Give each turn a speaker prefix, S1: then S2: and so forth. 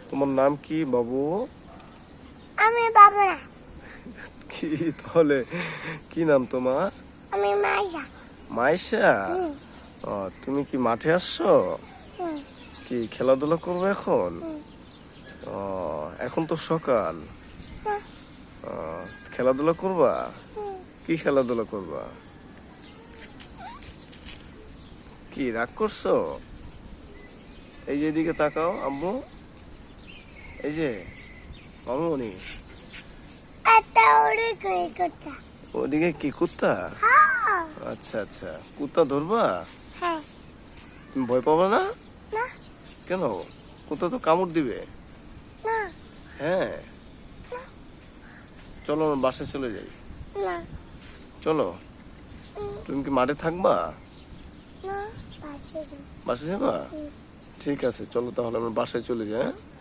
S1: তোমার নাম কি বাবু?
S2: আমি বাবু না,
S1: কি তাহলে কি নাম তোমার?
S2: আমি মাইশা।
S1: মাইশা।
S2: হুম,
S1: ও, তুমি কি মাঠে আসছো?
S2: হুম,
S1: কি খেলাধুলা করবে এখন?
S2: হুম।
S1: ও, এখন তো সকাল।
S2: হ্যাঁ,
S1: ও, খেলাধুলা করবা?
S2: হুম।
S1: কি খেলাধুলা করবা? কি রাগ করছো? এই যে এদিকে তাকাও আম্মু, এই যে মামুনি,
S2: একটা ওরে করে করতে।
S1: ওদিকে কি কুত্তা?
S2: হ্যাঁ,
S1: আচ্ছা আচ্ছা, কুত্তা ধরবা?
S2: হ্যাঁ,
S1: তুমি ভয় পাবা না?
S2: না,
S1: কেন? কুত্তা তো কামড় দিবে।
S2: না,
S1: হ্যাঁ, চলো আমরা বাসায় চলে যাই।
S2: না,
S1: চলো। তুমি কি মাঠে থাকবা?
S2: না, পাশে যাও।
S1: বাসায় যাবা?
S2: হুম।
S1: ঠিক আছে, চলো তাহলে আমরা বাসায় চলে যাই। হ্যাঁ?